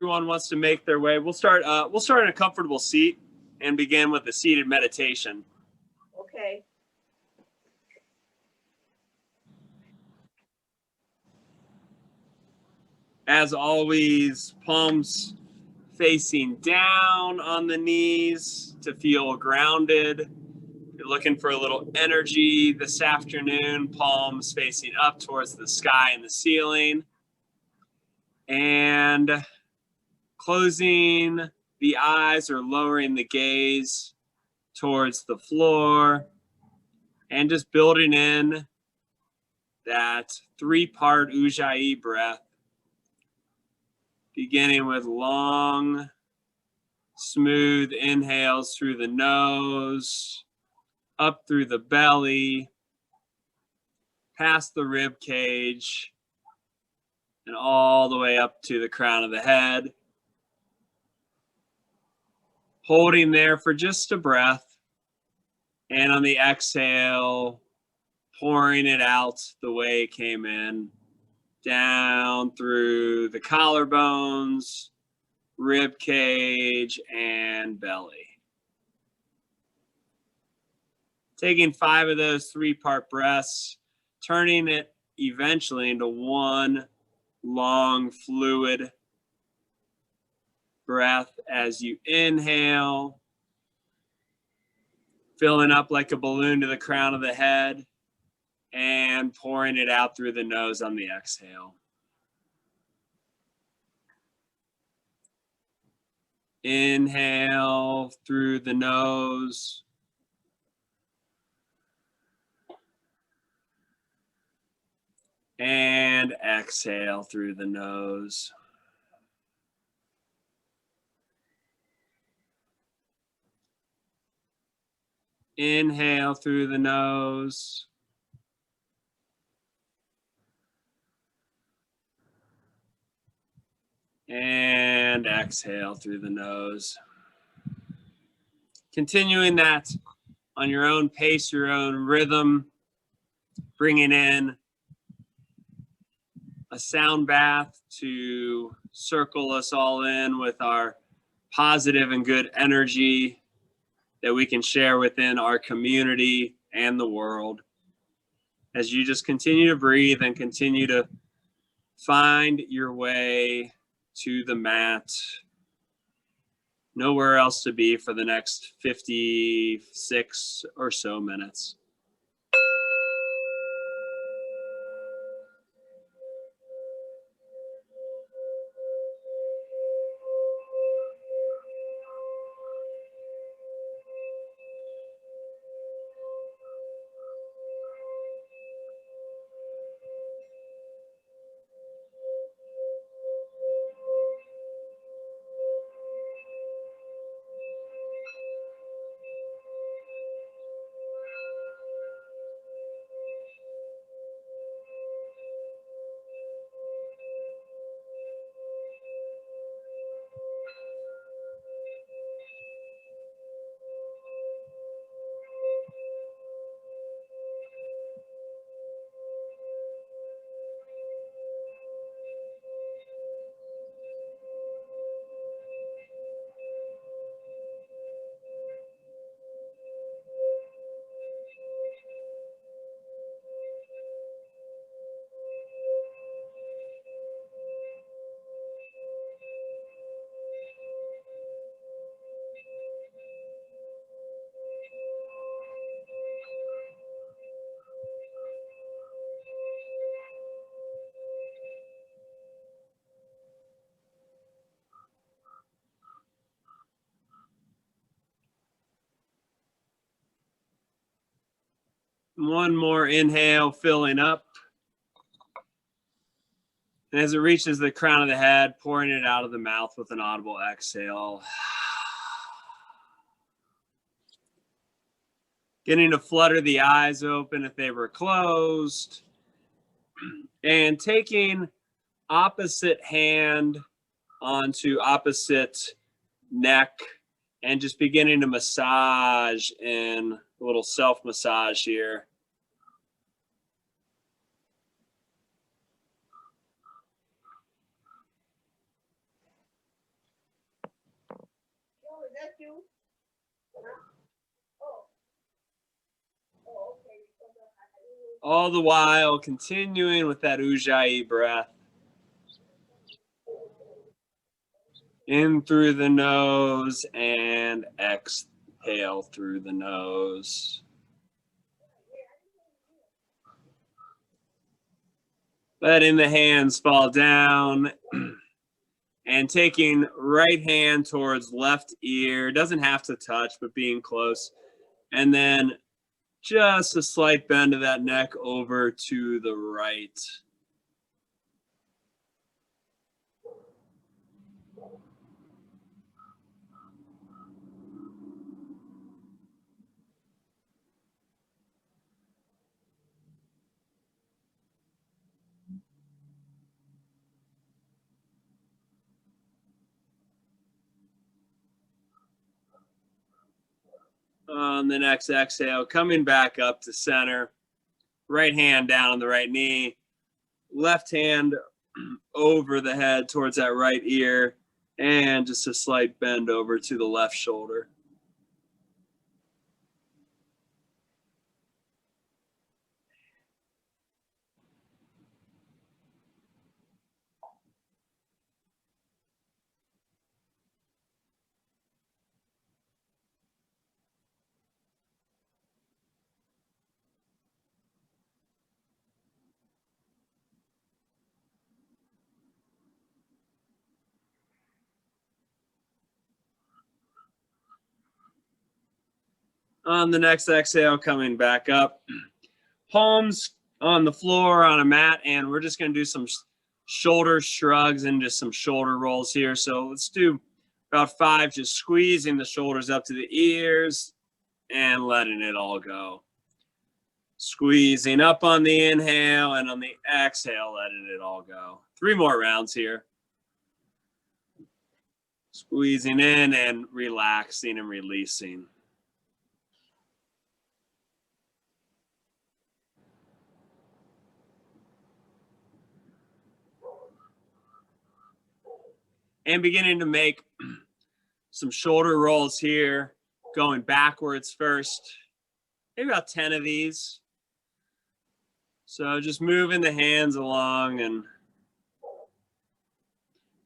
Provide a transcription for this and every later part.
everyone wants to make their way, we'll start in a comfortable seat and begin with a seated meditation. Okay. As always, palms facing down on the knees to feel grounded. If you're looking for a little energy this afternoon, palms facing up towards the sky and the ceiling. And closing the eyes or lowering the gaze towards the floor. And just building in that 3-part Ujjayi breath. Beginning with long, smooth inhales through the nose, up through the belly, past the rib cage, and all the way up to the crown of the head. Holding there for just a breath. And on the exhale, pouring it out the way it came in. Down through the collarbones, rib cage, and belly. Taking 5 of those 3-part breaths, turning it eventually into one long fluid breath as you inhale, filling up like a balloon to the crown of the head, and pouring it out through the nose on the exhale. Inhale through the nose. And exhale through the nose. Inhale through the nose. And exhale through the nose. Continuing that on your own pace, your own rhythm, bringing in a sound bath to circle us all in with our positive and good energy that we can share within our community and the world. As you just continue to breathe and continue to find your way to the mat. Nowhere else to be for the next 56 or so minutes. One more inhale, filling up. And as it reaches the crown of the head, pouring it out of the mouth with an audible exhale. Getting to flutter the eyes open if they were closed. And taking opposite hand onto opposite neck and just beginning to massage in a little self-massage here. All the while continuing with that Ujjayi breath. In through the nose and exhale through the nose. Letting the hands fall down and taking right hand towards left ear. Doesn't have to touch, but being close. And then just a slight bend of that neck over to the right. On the next exhale, coming back up to center. Right hand down on the right knee. Left hand over the head towards that right ear. And just a slight bend over to the left shoulder. On the next exhale, coming back up. Palms on the floor on a mat, and we're just going to do some shoulder shrugs and just some shoulder rolls here. So let's do about 5, just squeezing the shoulders up to the ears and letting it all go. Squeezing up on the inhale, and on the exhale, letting it all go. 3 more rounds here. Squeezing in and relaxing and releasing. And beginning to make some shoulder rolls here, going backwards first. Maybe about 10 of these. So just moving the hands along and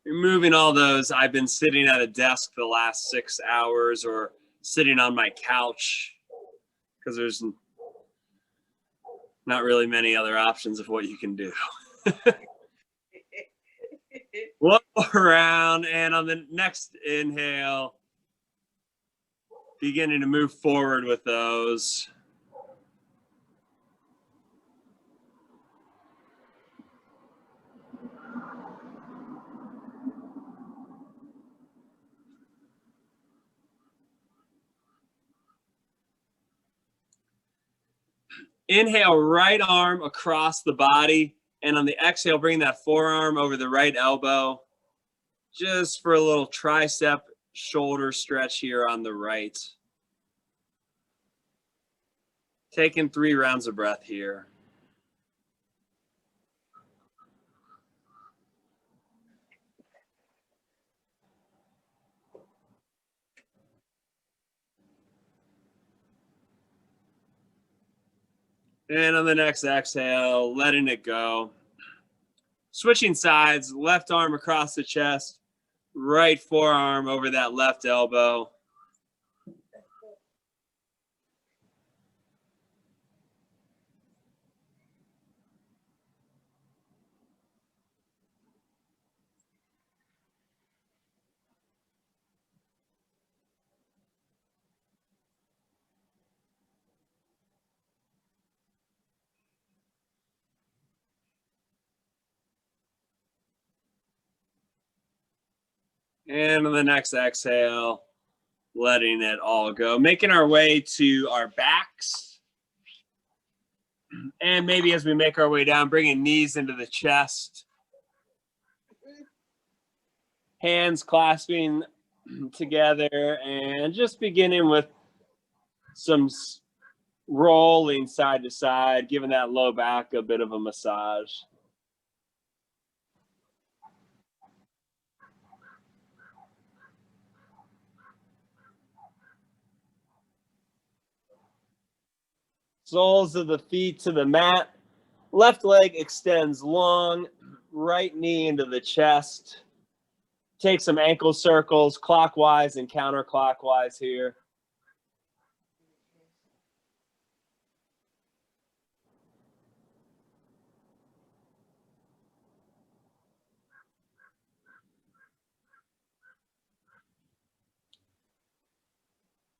removing all those. I've been sitting at a desk the last 6 hours or sitting on my couch because there's not really many other options of what you can do. One more round, and on the next inhale, beginning to move forward with those. Inhale, right arm across the body. And on the exhale, bring that forearm over the right elbow. Just for a little tricep shoulder stretch here on the right. Taking 3 rounds of breath here. And on the next exhale, letting it go. Switching sides, left arm across the chest, right forearm over that left elbow. And on the next exhale, letting it all go. Making our way to our backs. And maybe as we make our way down, bringing knees into the chest. Hands clasping together and just beginning with some rolling side to side, giving that low back a bit of a massage. Soles of the feet to the mat. Left leg extends long, right knee into the chest. Take some ankle circles clockwise and counterclockwise here.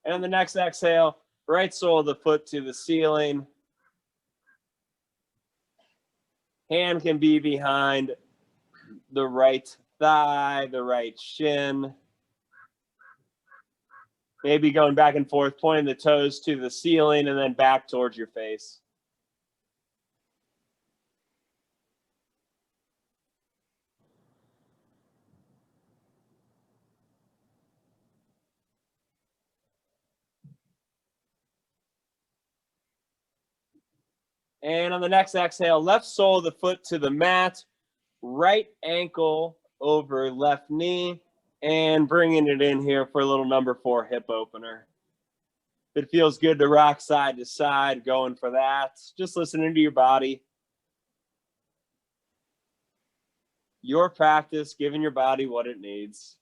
And on the next exhale, right sole of the foot to the ceiling. Hand can be behind the right thigh, the right shin. Maybe going back and forth, pointing the toes to the ceiling and then back towards your face. And on the next exhale, left sole of the foot to the mat, right ankle over left knee, and bringing it in here for a little number 4 hip opener. If it feels good to rock side to side, going for that. Just listening to your body. Your practice, giving your body what it needs.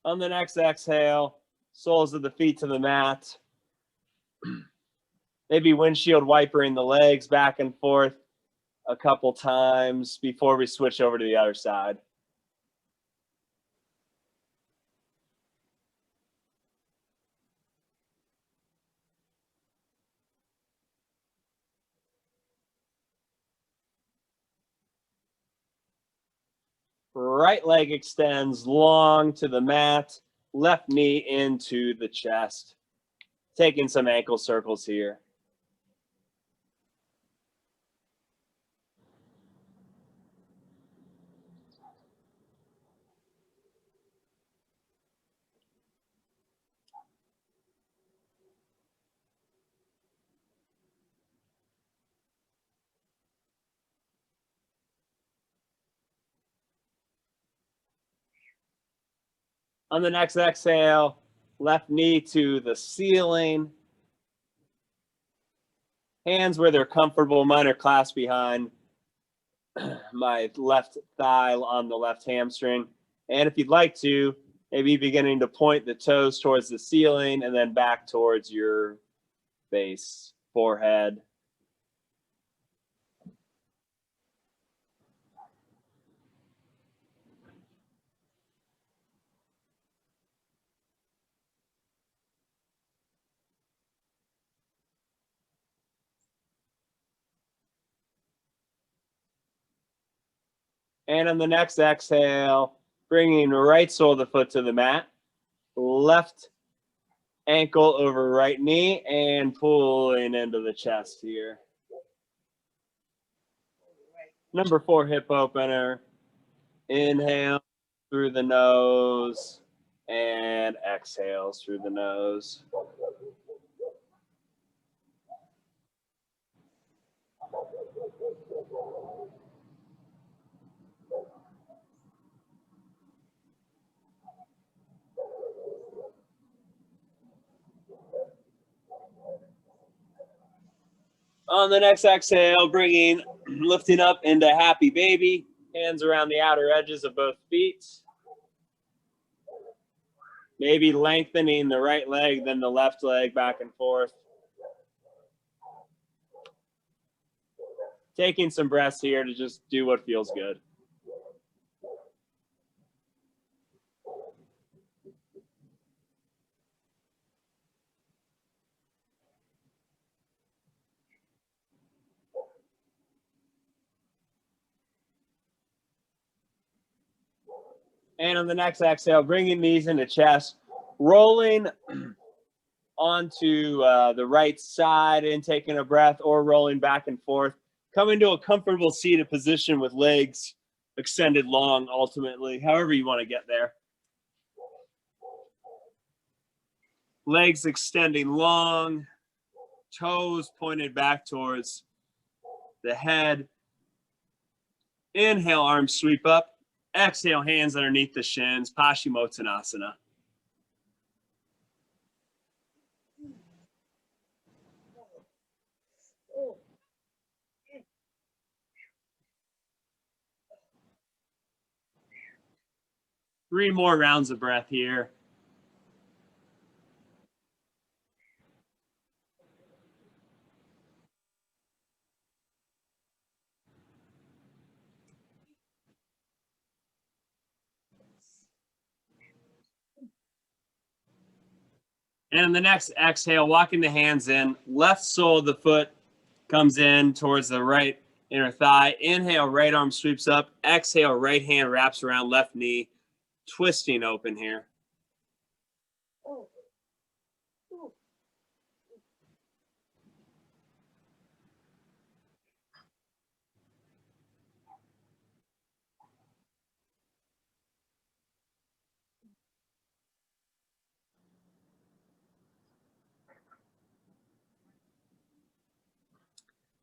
On the next exhale, soles of the feet to the mat. Maybe windshield wipering the legs back and forth a couple times before we switch over to the other side. Right leg extends long to the mat, left knee into the chest. Taking some ankle circles here. On the next exhale, left knee to the ceiling. Hands where they're comfortable. Mine are clasped behind my left thigh on the left hamstring. And if you'd like to, maybe beginning to point the toes towards the ceiling and then back towards your base, forehead. And on the next exhale, bringing right sole of the foot to the mat, left ankle over right knee, and pulling into the chest here. Number 4 hip opener. Inhale through the nose and exhales through the nose. On the next exhale, lifting up into happy baby. Hands around the outer edges of both feet. Maybe lengthening the right leg, then the left leg back and forth. Taking some breaths here to just do what feels good. And on the next exhale, bringing knees into chest, rolling onto the right side and taking a breath, or rolling back and forth. Come into a comfortable seated position with legs extended long, ultimately, however you want to get there. Legs extending long, toes pointed back towards the head. Inhale, arms sweep up. Exhale, hands underneath the shins, Paschimottanasana. Three more rounds of breath here. And in the next exhale, walking the hands in, left sole of the foot comes in towards the right inner thigh. Inhale, right arm sweeps up. Exhale, right hand wraps around left knee, twisting open here.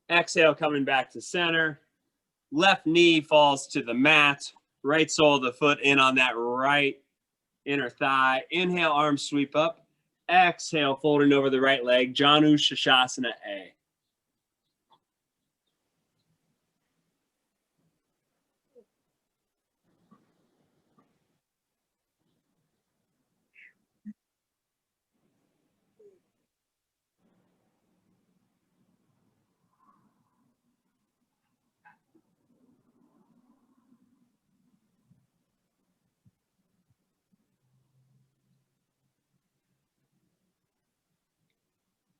Exhale, coming back to center. Left knee falls to the mat. Right sole of the foot in on that right inner thigh. Inhale, arms sweep up. Exhale, folding over the right leg, Janu Shashasana A.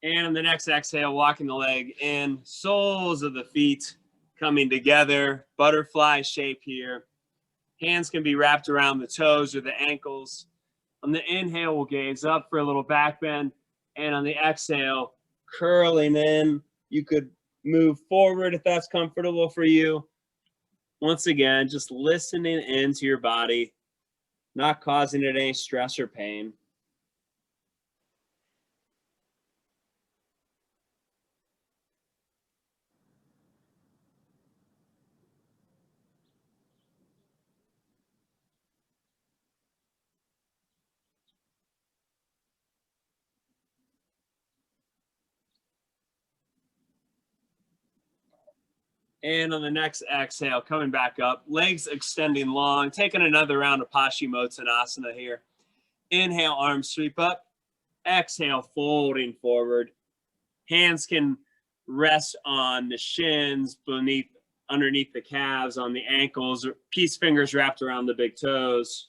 And on the next exhale, walking the leg in, soles of the feet coming together, butterfly shape here. Hands can be wrapped around the toes or the ankles. On the inhale, we'll gaze up for a little back bend. And on the exhale, curling in. You could move forward if that's comfortable for you. Once again, just listening into your body, not causing it any stress or pain. And on the next exhale, coming back up, legs extending long, taking another round of Paschimottanasana here. Inhale, arms sweep up. Exhale, folding forward. Hands can rest on the shins, underneath the calves, on the ankles, or peace fingers wrapped around the big toes.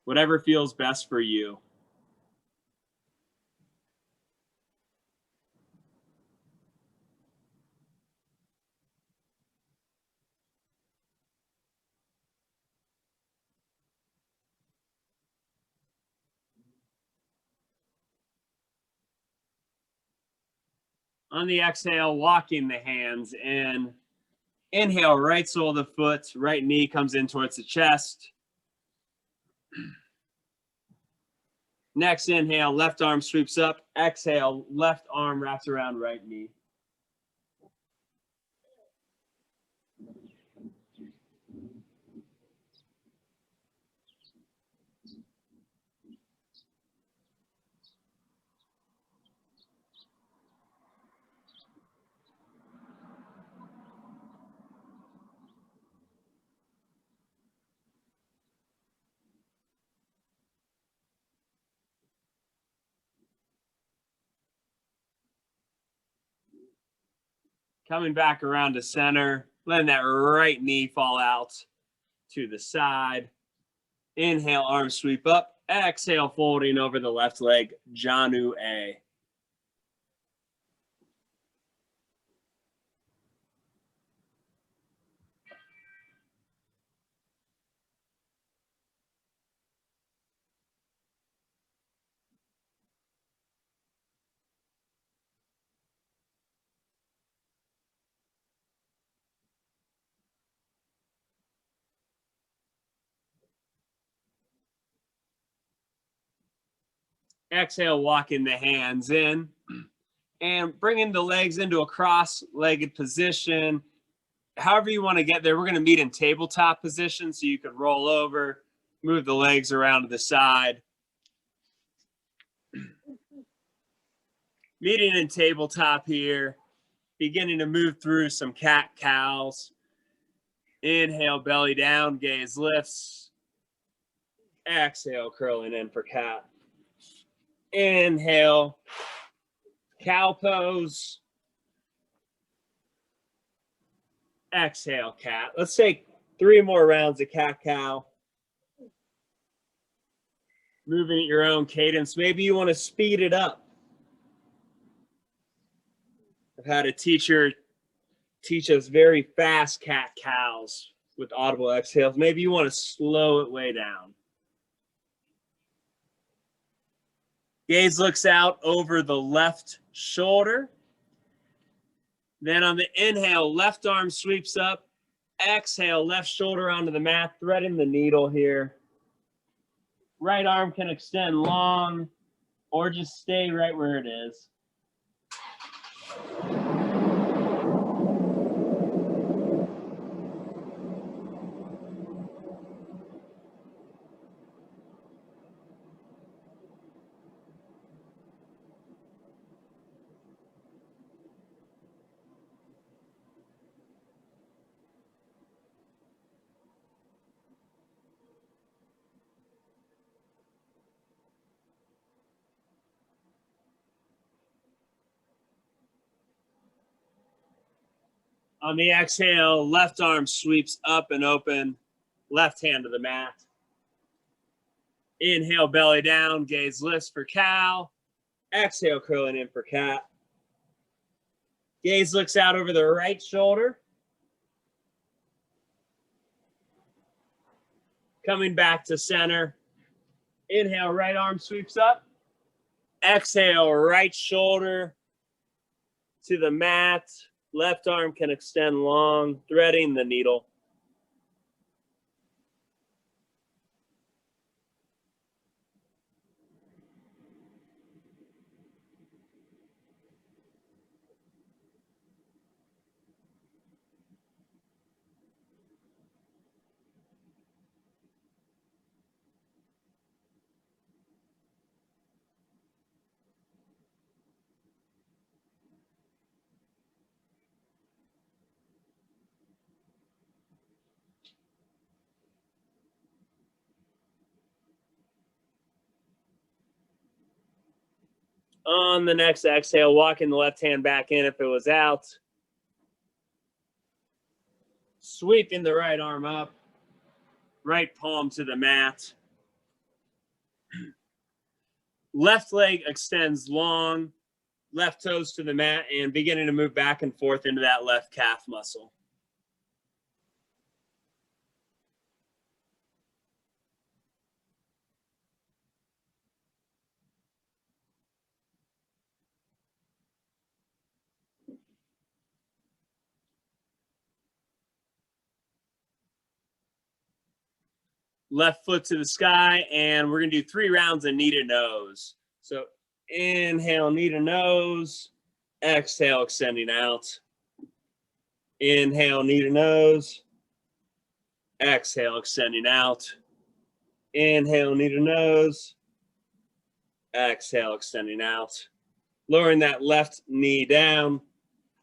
Whatever feels best for you. On the exhale, walking the hands in. Inhale, right sole of the foot, right knee comes in towards the chest. Next inhale, left arm sweeps up. Exhale, left arm wraps around right knee. Coming back around to center, letting that right knee fall out to the side. Inhale, arms sweep up. Exhale, folding over the left leg, Janu A. Exhale, walking the hands in and bringing the legs into a cross-legged position. However you want to get there, we're going to meet in tabletop position, so you could roll over, move the legs around to the side. Meeting in tabletop here, beginning to move through some cat-cows. Inhale, belly down, gaze lifts. Exhale, curling in for cat. Inhale, cow pose. Exhale, cat. Let's take 3 more rounds of cat-cow. Moving at your own cadence. Maybe you want to speed it up. I've had a teacher teach us very fast cat-cows with audible exhales. Maybe you want to slow it way down. Gaze looks out over the left shoulder. Then on the inhale, left arm sweeps up. Exhale, left shoulder onto the mat, threading the needle here. Right arm can extend long or just stay right where it is. On the exhale, left arm sweeps up and open, left hand to the mat. Inhale, belly down, gaze lifts for cow. Exhale, curling in for cat. Gaze looks out over the right shoulder. Coming back to center. Inhale, right arm sweeps up. Exhale, right shoulder to the mat. Left arm can extend long, threading the needle. On the next exhale, walking the left hand back in if it was out. Sweeping the right arm up. Right palm to the mat. Left leg extends long. Left toes to the mat and beginning to move back and forth into that left calf muscle. Left foot to the sky, and we're going to do 3 rounds of knee to nose. So inhale, knee to nose. Exhale, extending out. Inhale, knee to nose. Exhale, extending out. Inhale, knee to nose. Exhale, extending out. Lowering that left knee down.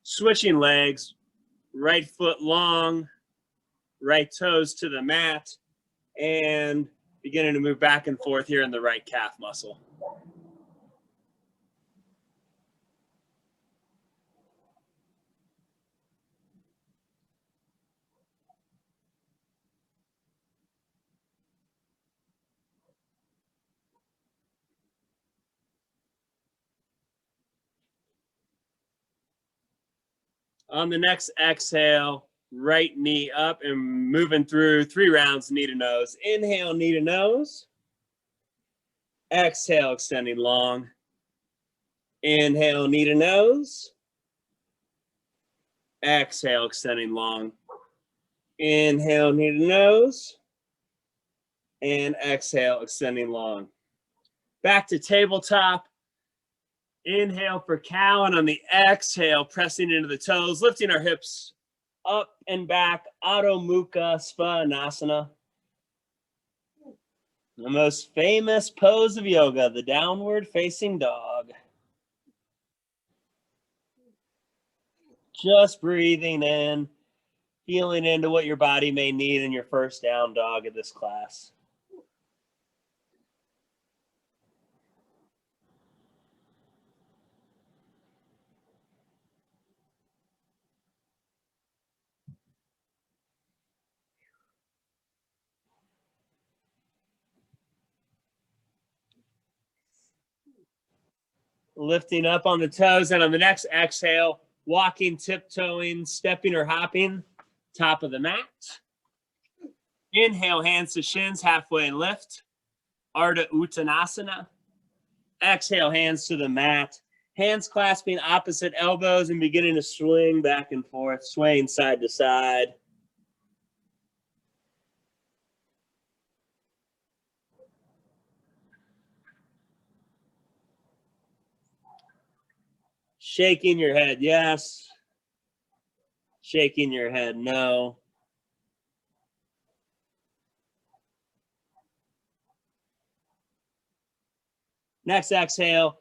Switching legs. Right foot long. Right toes to the mat. And beginning to move back and forth here in the right calf muscle. On the next exhale, right knee up and moving through 3 rounds, knee to nose. Inhale, knee to nose. Exhale, extending long. Inhale, knee to nose. Exhale, extending long. Inhale, knee to nose. And exhale, extending long. Back to tabletop. Inhale for cow, and on the exhale, pressing into the toes, lifting our hips up and back, Adho Mukha Svanasana. The most famous pose of yoga, the downward facing dog. Just breathing in, feeling into what your body may need in your first down dog of this class. Lifting up on the toes, and on the next exhale, walking, tiptoeing, stepping or hopping, top of the mat. Inhale, hands to shins, halfway and lift. Ardha Uttanasana. Exhale, hands to the mat. Hands clasping opposite elbows and beginning to swing back and forth, swaying side to side. Shaking your head, yes. Shaking your head, no. Next exhale,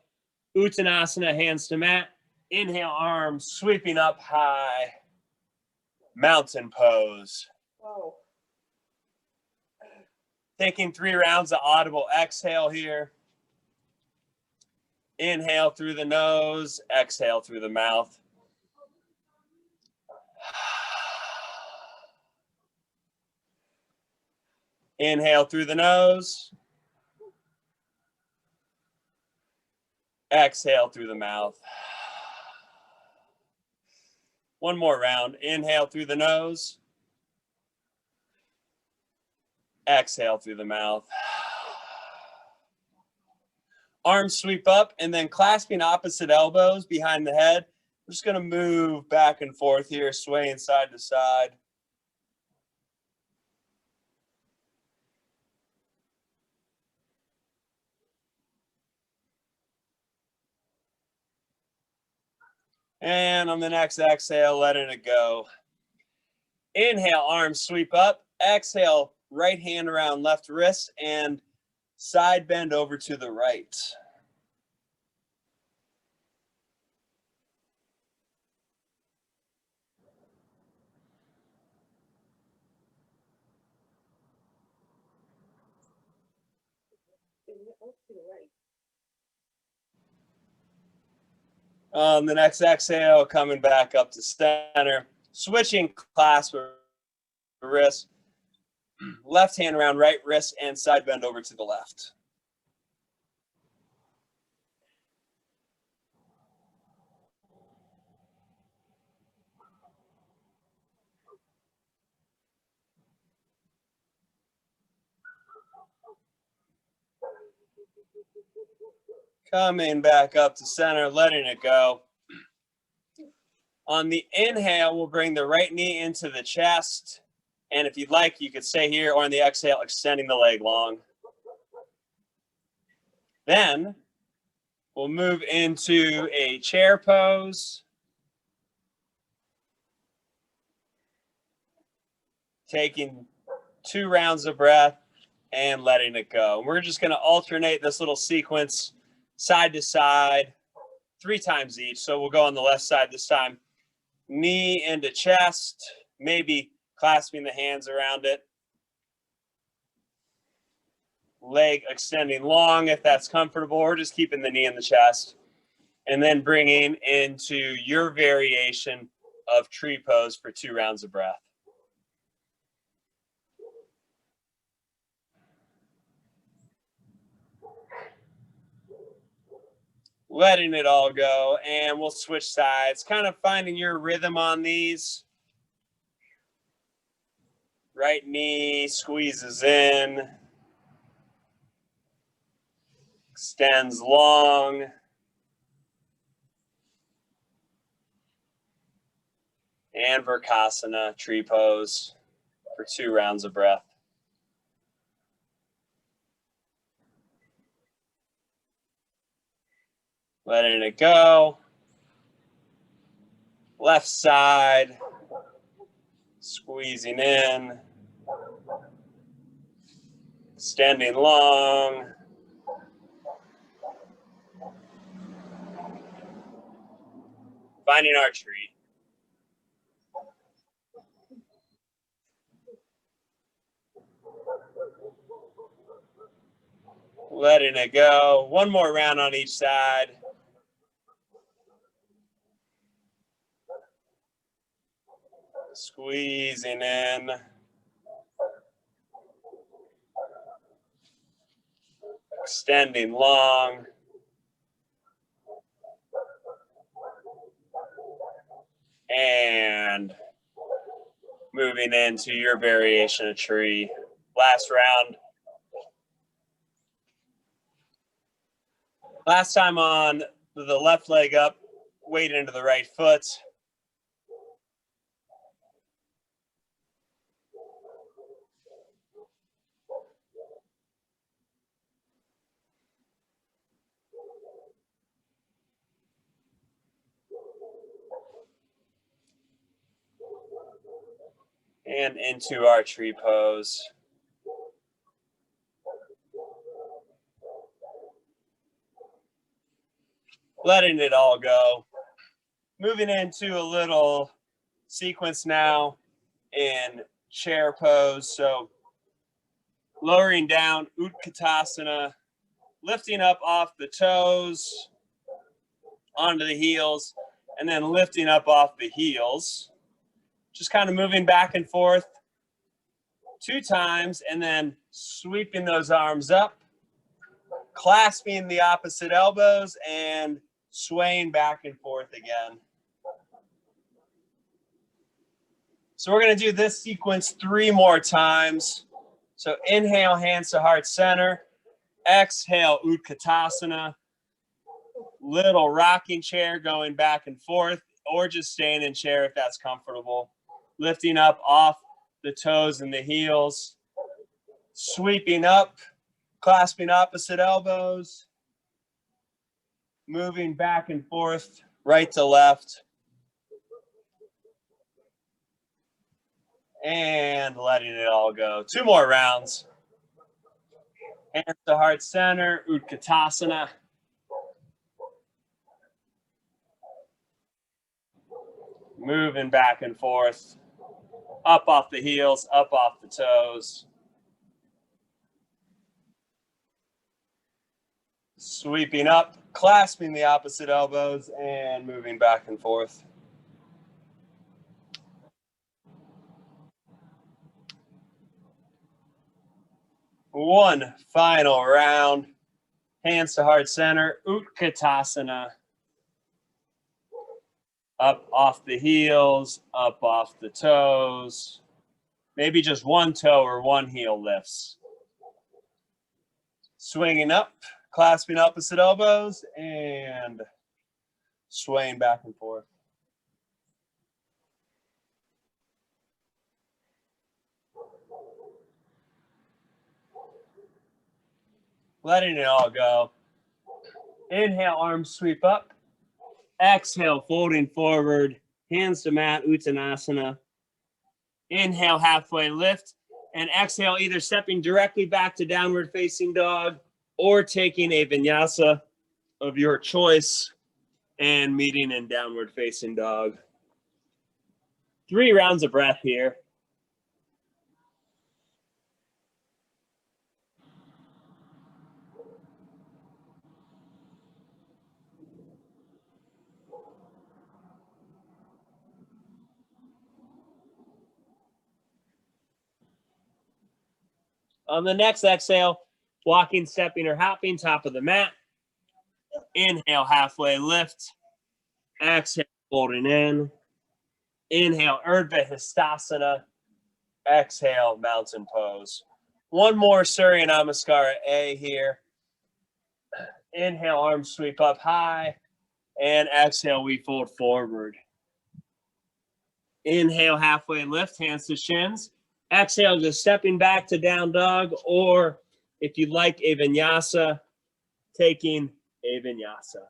Uttanasana, hands to mat. Inhale, arms sweeping up high. Mountain pose. Whoa. Taking 3 rounds of audible exhale here. Inhale through the nose, exhale through the mouth. Inhale through the nose. Exhale through the mouth. One more round. Inhale through the nose. Exhale through the mouth. Arms sweep up and then clasping opposite elbows behind the head. We're just going to move back and forth here, swaying side to side. And on the next exhale, letting it go. Inhale, arms sweep up. Exhale, right hand around left wrist and side bend over to the right. On the next exhale, coming back up to center, switching clasp of wrist, left hand around right wrist and side bend over to the left. Coming back up to center, letting it go. On the inhale, we'll bring the right knee into the chest. And if you'd like, you could stay here, or on the exhale, extending the leg long. Then we'll move into a chair pose. Taking 2 rounds of breath and letting it go. We're just going to alternate this little sequence side to side 3 times each. So we'll go on the left side this time. Knee into chest, maybe clasping the hands around it. Leg extending long if that's comfortable, or just keeping the knee in the chest. And then bringing into your variation of tree pose for 2 rounds of breath. Letting it all go, and we'll switch sides, kind of finding your rhythm on these. Right knee squeezes in, extends long. And Vrksasana, tree pose for 2 rounds of breath. Letting it go. Left side. Squeezing in. Extending long. Finding our tree. Letting it go. One more round on each side. Squeezing in. Extending long. And moving into your variation of tree. Last round. Last time on the left leg up, weight into the right foot. And into our tree pose. Letting it all go. Moving into a little sequence now in chair pose. So lowering down, Utkatasana, lifting up off the toes onto the heels, and then lifting up off the heels. Just kind of moving back and forth 2 times, and then sweeping those arms up, clasping the opposite elbows, and swaying back and forth again. So we're going to do this sequence 3 more times. So inhale, hands to heart center. Exhale, Utkatasana. Little rocking chair going back and forth, or just staying in chair if that's comfortable. Lifting up off the toes and the heels. Sweeping up, clasping opposite elbows. Moving back and forth, right to left. And letting it all go. 2 more rounds. Hands to heart center, Utkatasana. Moving back and forth. Up off the heels, up off the toes. Sweeping up, clasping the opposite elbows, and moving back and forth. One final round. Hands to heart center, Utkatasana. Up off the heels, up off the toes. Maybe just one toe or one heel lifts. Swinging up, clasping opposite elbows, and swaying back and forth. Letting it all go. Inhale, arms sweep up. Exhale, folding forward, hands to mat, Uttanasana. Inhale, halfway lift, and exhale, either stepping directly back to downward facing dog or taking a vinyasa of your choice and meeting in downward facing dog. 3 rounds of breath here. On the next exhale, walking, stepping, or hopping, top of the mat. Inhale, halfway lift. Exhale, folding in. Inhale, Urdhva Hastasana. Exhale, mountain pose. One more Surya Namaskara A here. Inhale, arms sweep up high. And exhale, we fold forward. Inhale, halfway lift, hands to shins. Exhale, just stepping back to down dog, or if you'd like a vinyasa, taking a vinyasa.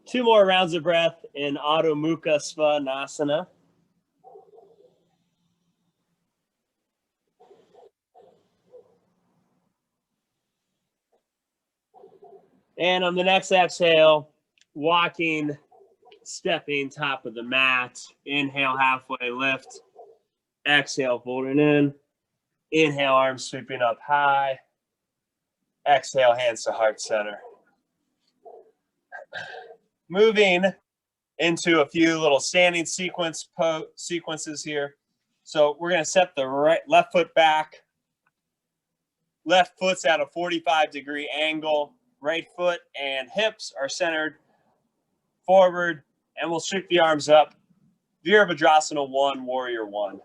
2 more rounds of breath in Adho Mukha Svanasana. And on the next exhale, walking, stepping top of the mat. Inhale, halfway lift. Exhale, folding in. Inhale, arms sweeping up high. Exhale, hands to heart center. Moving into a few little standing sequences here. So we're going to set the left foot back. Left foot's at a 45-degree angle. Right foot and hips are centered forward, and we'll sweep the arms up. Virabhadrasana 1, Warrior 1.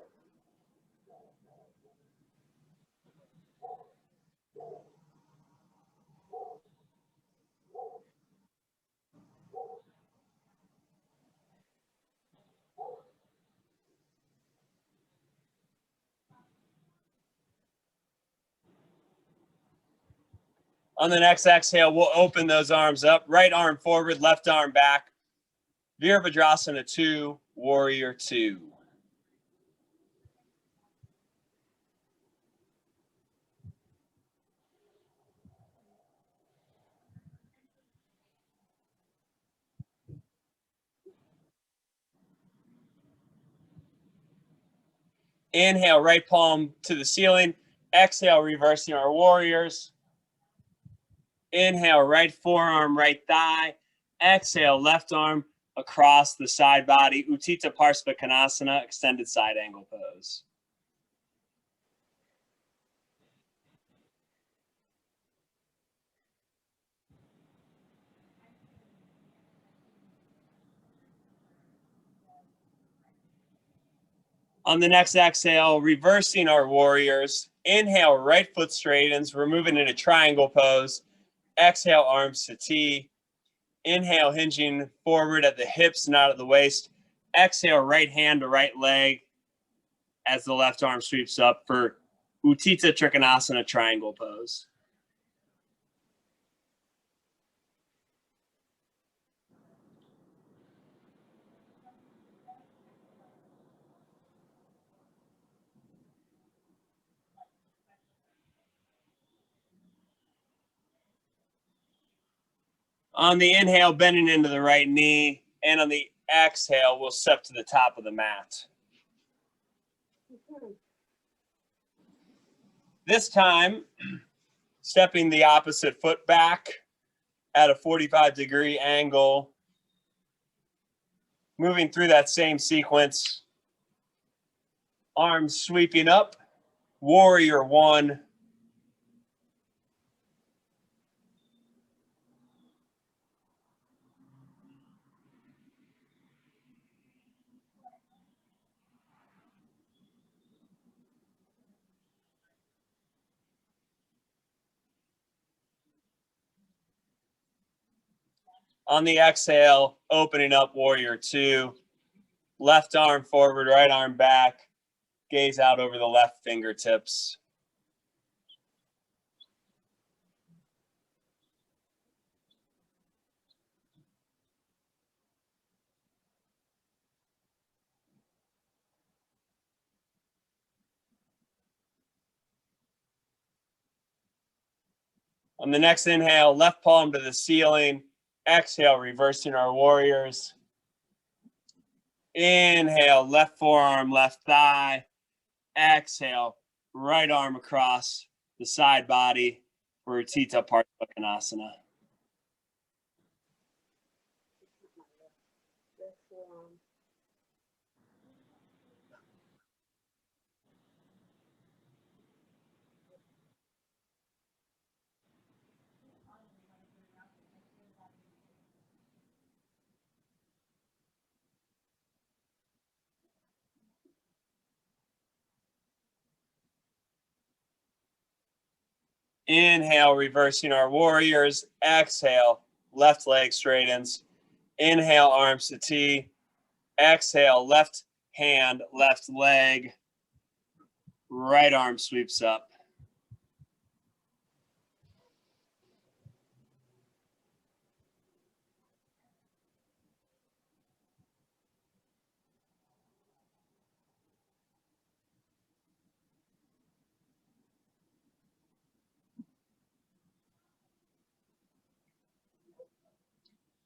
On the next exhale, we'll open those arms up. Right arm forward, left arm back. Virabhadrasana 2, Warrior 2. Inhale, right palm to the ceiling. Exhale, reversing our warriors. Inhale, right forearm, right thigh. Exhale, left arm across the side body. Utthita Parsva Konasana, extended side angle pose. On the next exhale, reversing our warriors. Inhale, right foot straightens. We're moving into triangle pose. Exhale, arms to T. Inhale, hinging forward at the hips, not at the waist. Exhale, right hand to right leg as the left arm sweeps up for Utthita Trikonasana triangle pose. On the inhale, bending into the right knee, and on the exhale, we'll step to the top of the mat. This time, stepping the opposite foot back at a 45-degree angle, moving through that same sequence, arms sweeping up, Warrior 1. On the exhale, opening up, Warrior 2. Left arm forward, right arm back. Gaze out over the left fingertips. On the next inhale, left palm to the ceiling. Exhale, reversing our warriors. Inhale, left forearm, left thigh. Exhale, right arm across the side body for Utthita Parsva Konasana. Inhale, reversing our warriors. Exhale, left leg straightens. Inhale, arms to T. Exhale, left hand, left leg. Right arm sweeps up.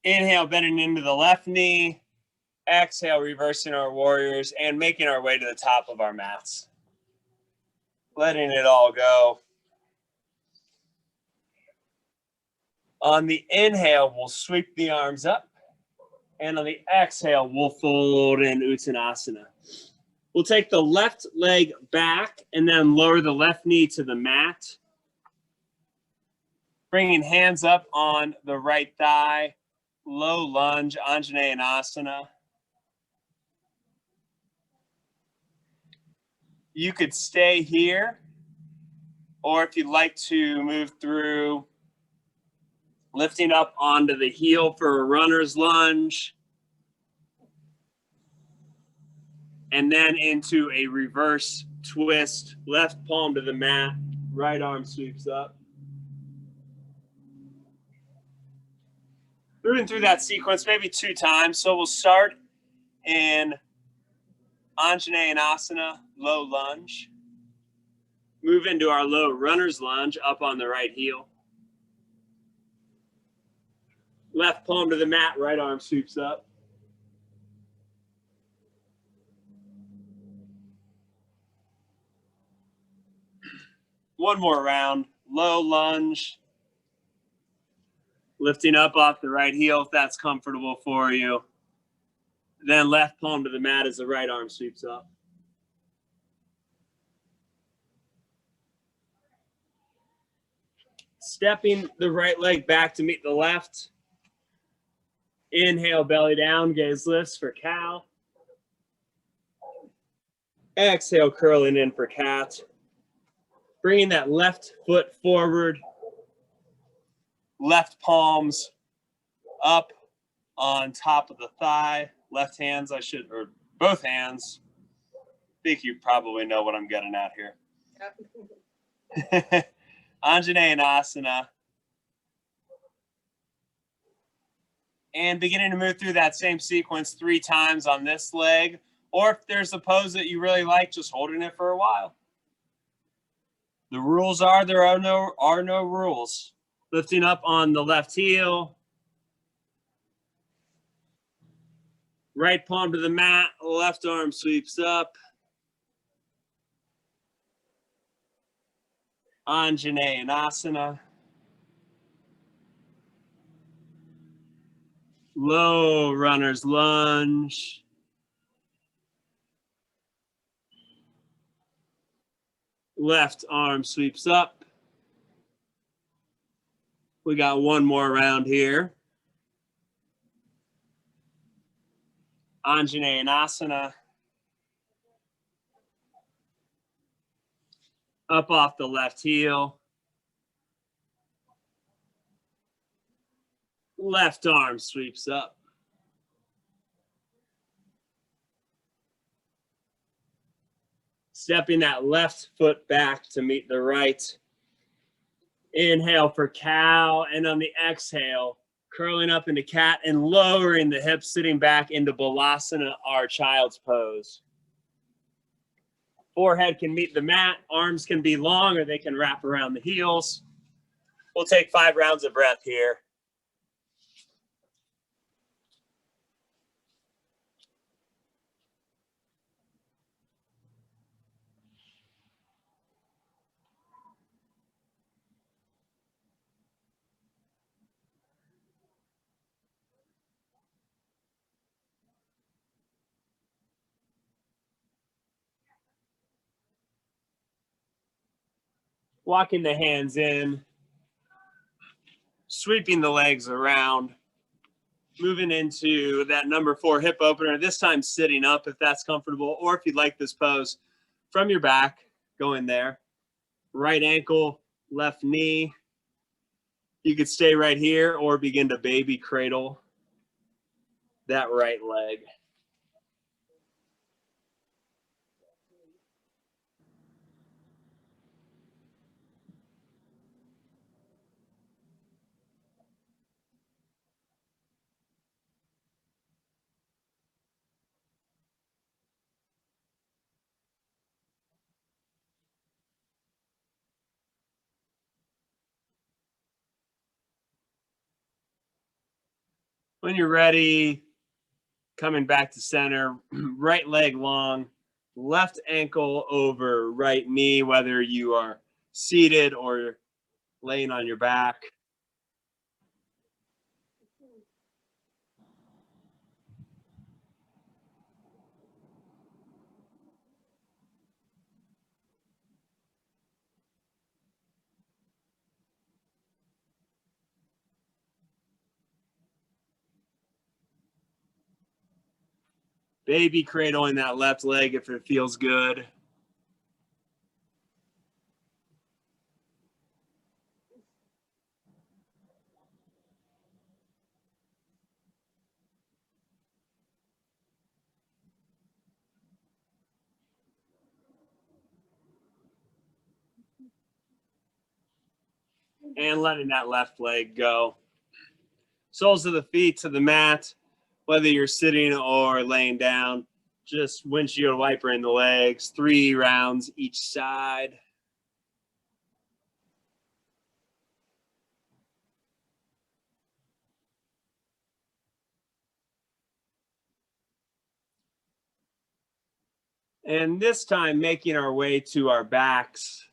Inhale, bending into the left knee. Exhale, reversing our warriors and making our way to the top of our mats. Letting it all go. On the inhale, we'll sweep the arms up. And on the exhale, we'll fold in Uttanasana. We'll take the left leg back and then lower the left knee to the mat. Bringing hands up on the right thigh. Low lunge, Anjaneyasana. You could stay here, or if you'd like to move through, lifting up onto the heel for a runner's lunge, and then into a reverse twist, left palm to the mat, right arm sweeps up. Moving through that sequence maybe 2 times. So we'll start in Anjaneyasana, low lunge. Move into our low runner's lunge, up on the right heel. Left palm to the mat, right arm sweeps up. One more round, low lunge. Lifting up off the right heel if that's comfortable for you. Then left palm to the mat as the right arm sweeps up. Stepping the right leg back to meet the left. Inhale, belly down, gaze lifts for cow. Exhale, curling in for cat. Bringing that left foot forward. Left palms up on top of the thigh. Left hands, or both hands. I think you probably know what I'm getting at here. Yep. Anjaneyasana. And beginning to move through that same sequence 3 times on this leg. Or if there's a pose that you really like, just holding it for a while. The rules are there are no rules. Lifting up on the left heel. Right palm to the mat, left arm sweeps up. Anjaneyasana. Low runner's lunge. Left arm sweeps up. We got one more round here. Anjaneyasana. Up off the left heel. Left arm sweeps up. Stepping that left foot back to meet the right. Inhale for cow, and on the exhale, curling up into cat and lowering the hips, sitting back into Balasana, our child's pose. Forehead can meet the mat, arms can be long or they can wrap around the heels. We'll take 5 rounds of breath here. Walking the hands in, sweeping the legs around, moving into that number 4 hip opener, this time sitting up if that's comfortable, or if you'd like this pose from your back, go in there. Right ankle, left knee. You could stay right here or begin to baby cradle that right leg. When you're ready, coming back to center, right leg long, left ankle over right knee, whether you are seated or laying on your back. Baby cradling that left leg if it feels good. And letting that left leg go. Soles of the feet to the mat, whether you're sitting or laying down. Just windshield wiper in the legs, 3 rounds each side. And this time, making our way to our backs.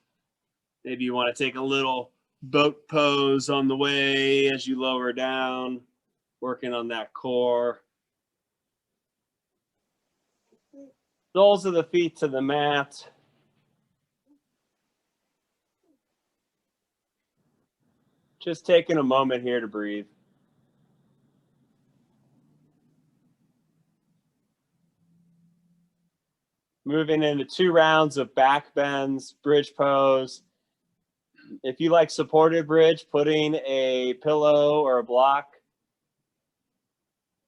Maybe you want to take a little boat pose on the way as you lower down, working on that core. Soles of the feet to the mat. Just taking a moment here to breathe. Moving into 2 rounds of back bends, bridge pose. If you like supported bridge, putting a pillow or a block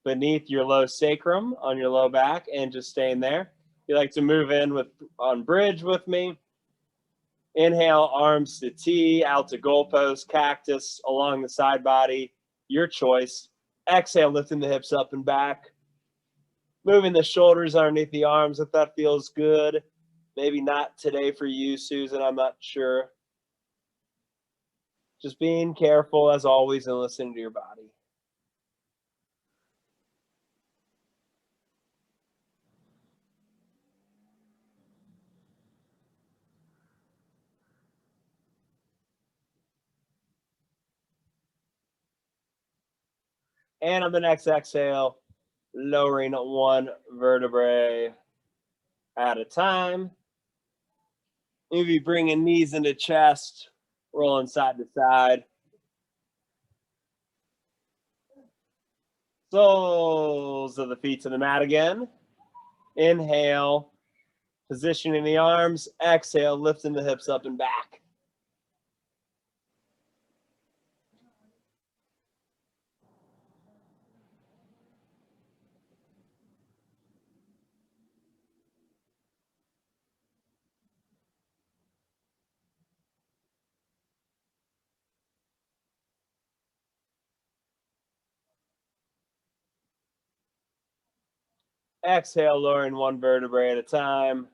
beneath your low sacrum on your low back and just staying there. If you like to move in on bridge with me, inhale, arms to T, out to goalpost, cactus along the side body, your choice. Exhale, lifting the hips up and back. Moving the shoulders underneath the arms if that feels good. Maybe not today for you, Susan, I'm not sure. Just being careful as always and listening to your body. And on the next exhale, lowering 1 vertebrae at a time. Maybe bringing knees into chest, rolling side to side. Soles of the feet to the mat again. Inhale, positioning the arms. Exhale, lifting the hips up and back. Exhale, lowering 1 vertebrae at a time.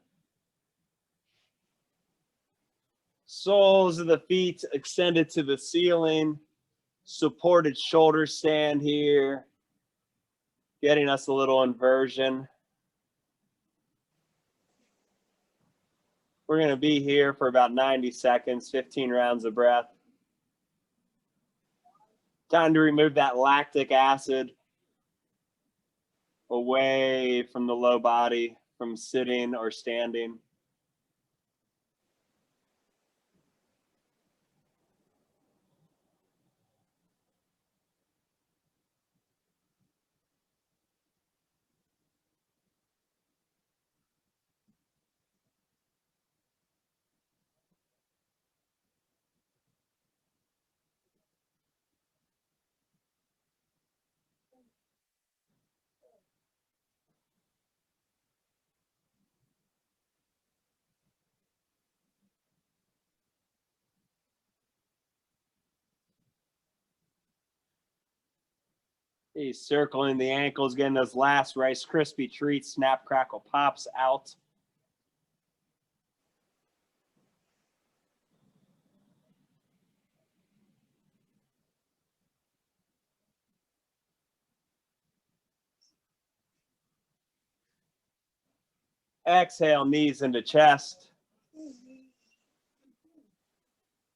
Soles of the feet extended to the ceiling. Supported shoulder stand here. Getting us a little inversion. We're going to be here for about 90 seconds, 15 rounds of breath. Time to remove that lactic acid away from the low body, from sitting or standing. He's circling the ankles, getting those last Rice Krispie treats, snap, crackle, pops out. Exhale, knees into chest.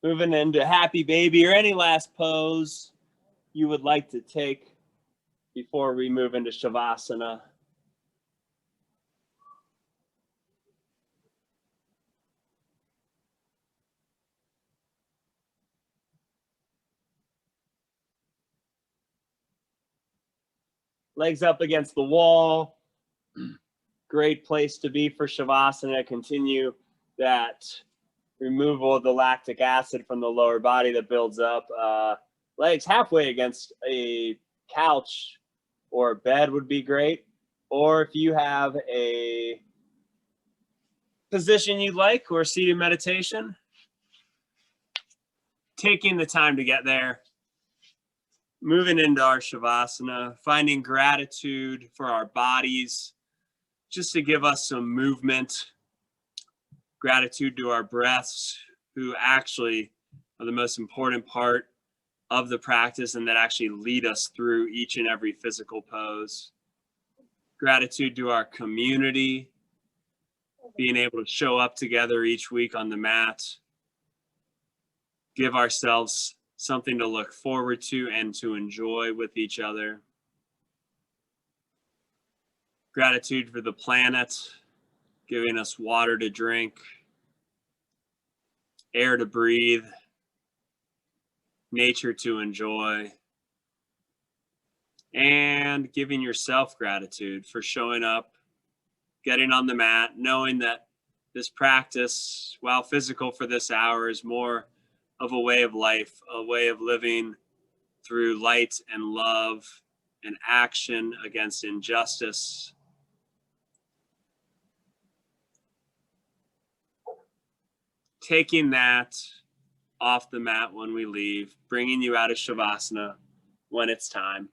Moving into happy baby or any last pose you would like to take before we move into Shavasana. Legs up against the wall. Great place to be for Shavasana. Continue that removal of the lactic acid from the lower body that builds up. Legs halfway against a couch or a bed would be great. Or if you have a position you like or seated meditation, taking the time to get there. Moving into our Shavasana, finding gratitude for our bodies, just to give us some movement. Gratitude to our breaths, who actually are the most important part of the practice and that actually lead us through each and every physical pose. Gratitude to our community, being able to show up together each week on the mat. Give ourselves something to look forward to and to enjoy with each other. Gratitude for the planet, giving us water to drink, air to breathe, nature to enjoy, and giving yourself gratitude for showing up, getting on the mat, knowing that this practice, while physical for this hour, is more of a way of life, a way of living through light and love and action against injustice. Taking that off the mat when we leave, bringing you out of Shavasana when it's time.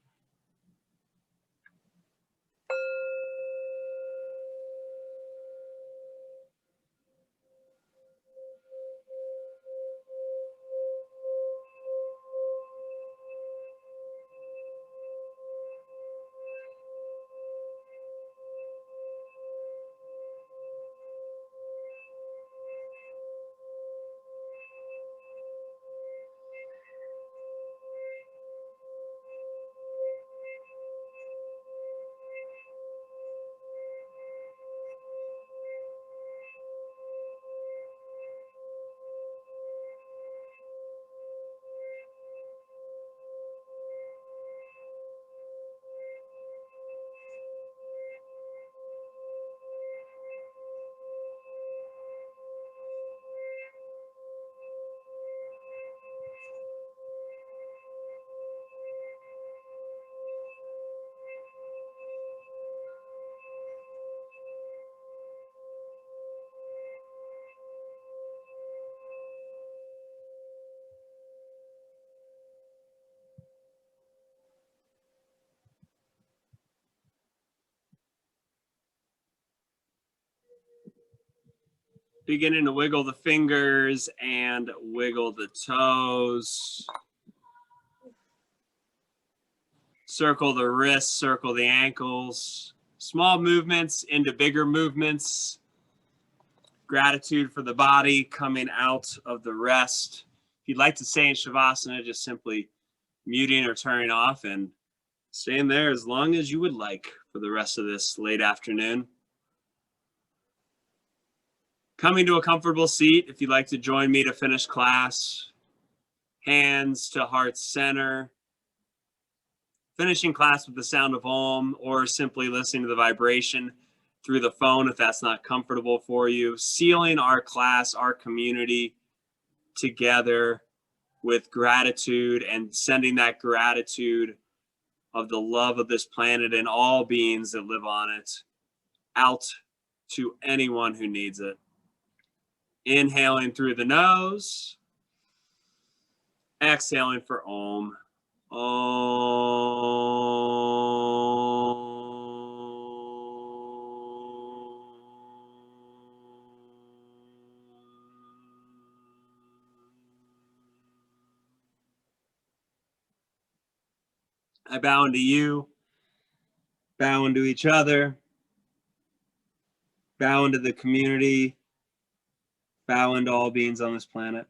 Beginning to wiggle the fingers and wiggle the toes. Circle the wrists, circle the ankles. Small movements into bigger movements. Gratitude for the body coming out of the rest. If you'd like to stay in Shavasana, just simply muting or turning off and staying there as long as you would like for the rest of this late afternoon. Coming to a comfortable seat if you'd like to join me to finish class. Hands to heart center. Finishing class with the sound of Om, or simply listening to the vibration through the phone if that's not comfortable for you. Sealing our class, our community together with gratitude and sending that gratitude of the love of this planet and all beings that live on it out to anyone who needs it. Inhaling through the nose, exhaling for Om. I bow into you, bow into each other, bow into the community, bow into all beings on this planet.